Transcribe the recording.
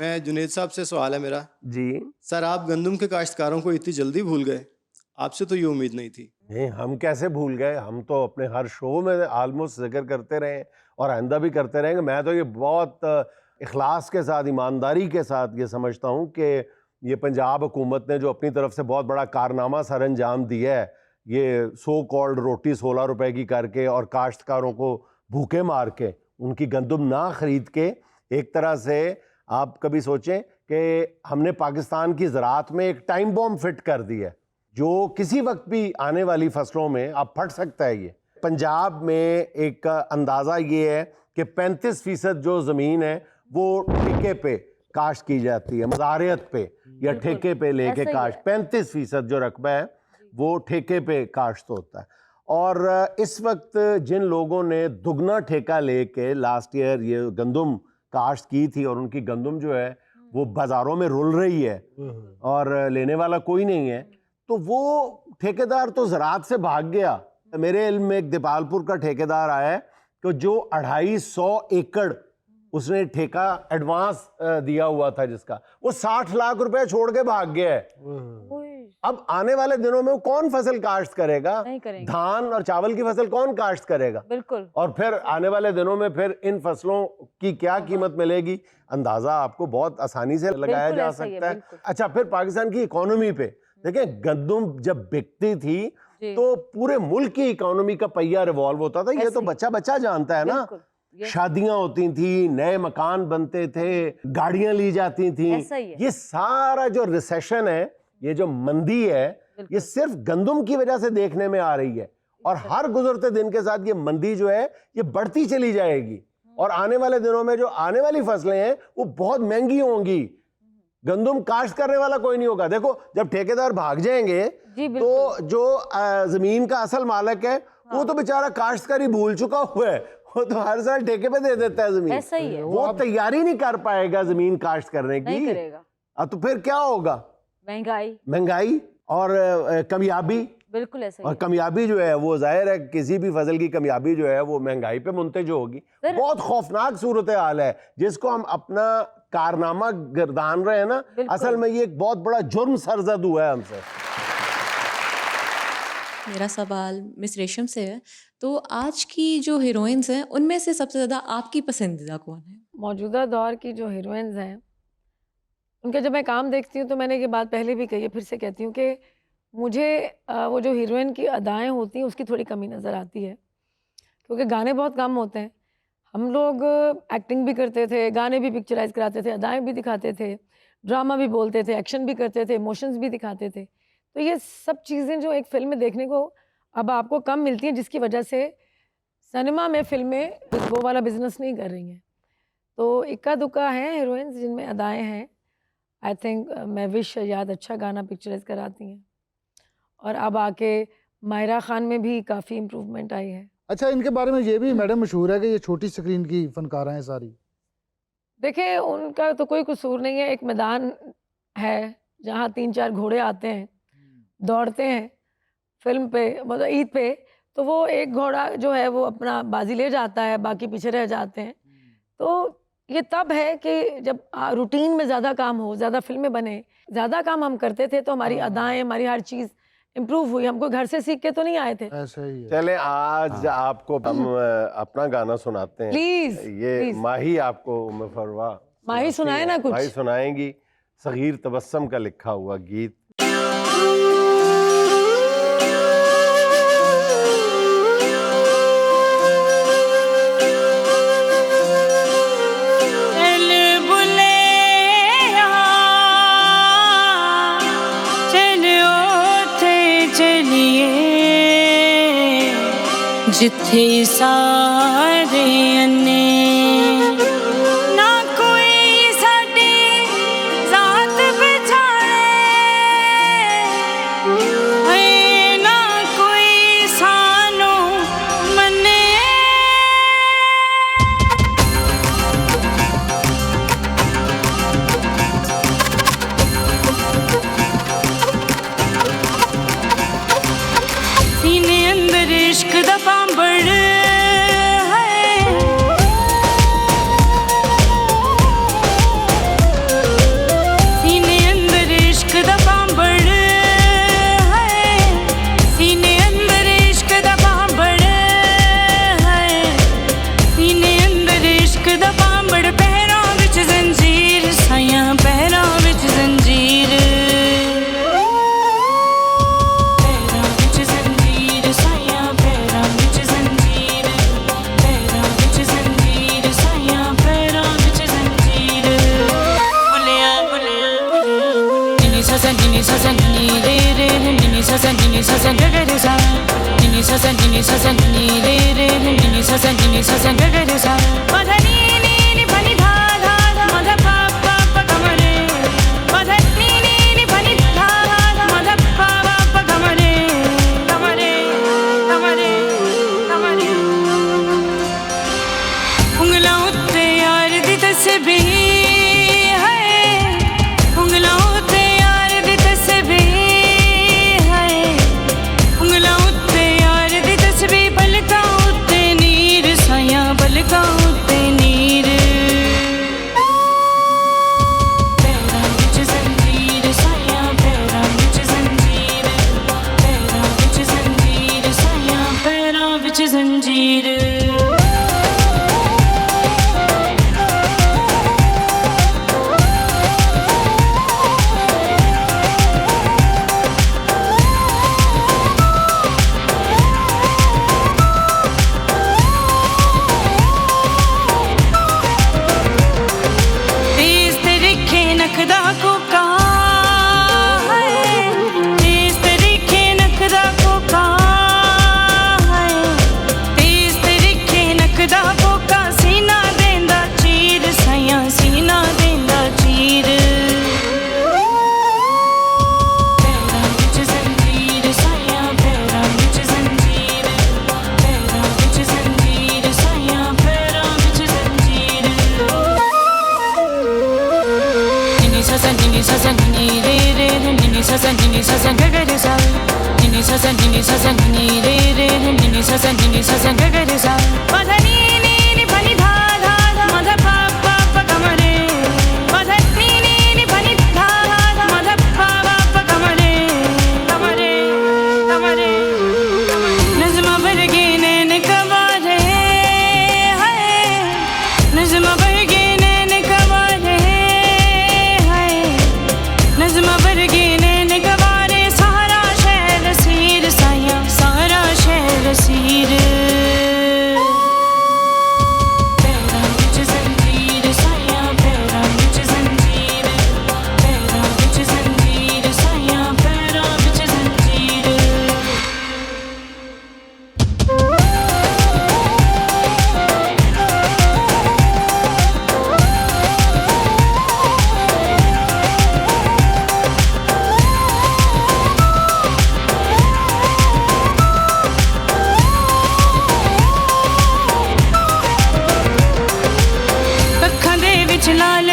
मैं जुनेद साहब से सवाल है मेरा। जी सर, आप गंदम के काश्तकारों को इतनी जल्दी भूल गए, आपसे तो ये उम्मीद नहीं थी। नहीं, हम कैसे भूल गए, हम तो अपने हर शो में ऑलमोस्ट जिक्र करते रहे और आइंदा भी करते रहेंगे। मैं तो ये बहुत इखलास के साथ, ईमानदारी के साथ ये समझता हूँ कि ये पंजाब हुकूमत ने जो अपनी तरफ से बहुत बड़ा कारनामा सर अंजाम दिया है, ये सो कॉल्ड रोटी 16 रुपए की करके और काश्तकारों को भूखे मार के उनकी गंदम ना खरीद के, एक तरह से आप कभी सोचें कि हमने पाकिस्तान की ज़राअत में एक टाइम बॉम्ब फिट कर दी है जो किसी वक्त भी आने वाली फसलों में अब फट सकता है। ये पंजाब में एक अंदाज़ा ये है कि 35% जो ज़मीन है वो ठेके पे काश्त की जाती है, मज़ारियत पे या ठेके पे लेके काश्त। 35% जो रकबा है वो ठेके पे काश्त होता है। और इस वक्त जिन लोगों ने दुगना ठेका लेके लास्ट ईयर ये गंदम काश्त की थी और उनकी गंदम जो है वो बाज़ारों में रुल रही है और लेने वाला कोई नहीं है, तो वो ठेकेदार तो ज़राअत से भाग गया। मेरे इल्म में एक दीपालपुर का ठेकेदार आया है कि जो 250 एकड़ उसने ठेका एडवांस दिया हुआ था, जिसका वो 60 लाख रुपए छोड़ के भाग गया है। अब आने वाले दिनों में वो कौन फसल काश्त करेगा? धान और चावल की फसल कौन काश्त करेगा? बिल्कुल। और फिर आने वाले दिनों में फिर इन फसलों की क्या कीमत मिलेगी, अंदाजा आपको बहुत आसानी से लगाया जा सकता है। अच्छा, फिर पाकिस्तान की इकोनॉमी पे देखिए, गंदम जब बिकती थी तो पूरे मुल्क की इकोनॉमी का पहिया रिवॉल्व होता था। ये तो बच्चा बच्चा जानता है ना। शादियां होती थी, नए मकान बनते थे, गाड़ियां ली जाती थी। ये सारा जो रिसेशन है, ये जो मंदी है, ये सिर्फ गंदम की वजह से देखने में आ रही है और हर गुजरते दिन के साथ ये मंदी जो है ये बढ़ती चली जाएगी और आने वाले दिनों में जो आने वाली फसलें हैं वो बहुत महंगी होंगी। गंदम काश्त करने वाला कोई नहीं होगा। देखो, जब ठेकेदार भाग जाएंगे तो जो जमीन का असल मालिक है वो तो बेचारा काश्तकारी भूल चुका हुआ है, वो तो हर साल ठेके पे दे देता है जमीन। ऐसा ही है। वो तैयारी नहीं कर पाएगा जमीन काश्त करने की। तो फिर क्या होगा? महंगाई और कमियाबी। बिल्कुल ऐसा ही और कमियाबी जो है वो जाहिर है, किसी भी फसल की कमियाबी जो है वो महंगाई पे मुंतज होगी। बहुत खौफनाक सूरत हाल है जिसको हम अपना कारनामा गर्दान रहे हैं ना, असल में ये एक बहुत बड़ा जुर्म सरजद हुआ है हमसे। मेरा सवाल मिस रेशम से है। तो आज की जो हीरोइंस हैं उनमें से सबसे ज़्यादा आपकी पसंदीदा कौन है? मौजूदा दौर की जो हीरोइंस हैं उनके जब मैं काम देखती हूँ तो मैंने ये बात पहले भी कही है, फिर से कहती हूँ कि मुझे वो जो हीरोइन की अदाएँ होती हैं उसकी थोड़ी कमी नज़र आती है, क्योंकि गाने बहुत कम होते हैं। हम लोग एक्टिंग भी करते थे, गाने भी पिक्चराइज कराते थे, अदाएँ भी दिखाते थे, ड्रामा भी बोलते थे, एक्शन भी करते थे, इमोशंस भी दिखाते थे। तो ये सब चीज़ें जो एक फ़िल्म में देखने को अब आपको कम मिलती हैं, जिसकी वजह से सिनेमा में फ़िल्में वो वाला बिजनेस नहीं कर रही हैं। तो इक्का दुक्का हैं हीरोइंस जिनमें अदाएँ हैं। आई थिंक मैं विश याद अच्छा गाना पिक्चराइज कराती हैं और अब आके मायरा खान में भी काफ़ी इम्प्रूवमेंट आई है। अच्छा, इनके बारे में ये भी मैडम मशहूर है कि ये छोटी स्क्रीन की फनकारा हैं सारी। देखिए, उनका तो कोई कसूर नहीं है। एक मैदान है जहाँ 3-4 घोड़े आते हैं, दौड़ते हैं फिल्म पे, मतलब ईद पे, तो वो एक घोड़ा जो है वो अपना बाजी ले जाता है, बाकी पीछे रह जाते हैं। तो ये तब है कि जब रूटीन में ज़्यादा काम हो, ज़्यादा फिल्में बने, ज़्यादा काम हम करते थे तो हमारी अदाएँ, हमारी हर चीज़ इम्प्रूव हुई। हमको घर से सीख के तो नहीं आए थे। ऐसा ही है। चलें, आज आपको हम अपना गाना सुनाते हैं। प्लीज ये माही आपको मुफरवा माही सुनाए ना कुछ। माही सुनाएंगी सगीर तबस्सम का लिखा हुआ गीत। जिथे सारे अन्ने ना कोई साडी जात पछाणे, ना कोई सानू मने। सीने अंदर इश्क दा पांबड़ है, ni sa sa ni re re ni sa sa ni sa sa ga ga re sa ma dha ni ni pa ni dha dha dha ma dha pa pa pa ga ma re ma dha ni pa ni dha dha dha ma dha pa pa ga ma re ga ma re ga ma re ga ma re ਉਂਗਲਾਂ ਉੱਤੇ ਯਾਰ ਦੀ ਤਸਬੀਹ ਹੈ ਉਂਗਲਾਂ ਉੱਤੇ ਯਾਰ ਦੀ ਤਸਬੀਹ ਹੈ ਉਂਗਲਾਂ ਉੱਤੇ ਯਾਰ ਦੀ ਤਸਬੀਹ ਪਲਕਾਂ ਉੱਤੇ ਨੀਰ ਸਾਇਆ ਪਲਕਾਂ ਉੱਤੇ ਨੀਰ ਪੈਰਾਂ ਵਿੱਚ ਜ਼ੰਜੀਰ ਸਾਇਆ ਪੈਰਾਂ ਵਿੱਚ ਜ਼ੰਜੀਰ ਪੈਰਾਂ ਵਿੱਚ ਜ਼ੰਜੀਰ ਸਾਇਆ ਪੈਰਾਂ ਵਿੱਚ ਜ਼ੰਜੀਰ ਨਖਦਾ ਕੋਕਾ ਹੈ ਤੇਜ਼ ਤਰੀਕੇ ਨਖਦਾ ਕੋਕਾ ਹੈ ਤੇਜ਼ ਤਰੀਕੇ ਨਖਦਾ ਕੋਕਾ ਸੀਨਾ ਦੇਂਦਾ ਚੀਰ ਸਾਇਆ ਸੀਨਾ ਦੇਂਦਾ ਚੀਰ ਪੈਰਾਂ ਵਿੱਚ ਜ਼ੰਜੀਰ ਸਾਇਆ ਪੈਰਾਂ ਵਿੱਚ ਜ਼ੰਜੀਰ ਪੈਰਾਂ ਵਿੱਚ ਜ਼ੰਜੀਰ ਸਾਇਆ ਪੈਰਾਂ ਵਿੱਚ ਜ਼ੰਜੀਰ sa sa ni re re ni sa sa ga ga re sa ni sa sa ni re re ni sa sa ga ga re sa ma dha ni pa ni dha dha dha ma dha pa pa pa ga ma re ma dha ni pa ni dha dha dha ma dha pa pa ga ma re ga ma re ga ma re nazma varge nain kaware hai nazma varge nain kaware नज़्म वर्गे नैन गवारे सारा शहर सीर साया सारा शहर सीर पैरां विच ज़ंजीर साया पैरां विच ज़ंजीर पैरां विच ज़ंजीर साया पैरां विच ज़ंजीर ਅੱਖਾਂ ਦੇ ਵਿੱਚ ਲਾਲ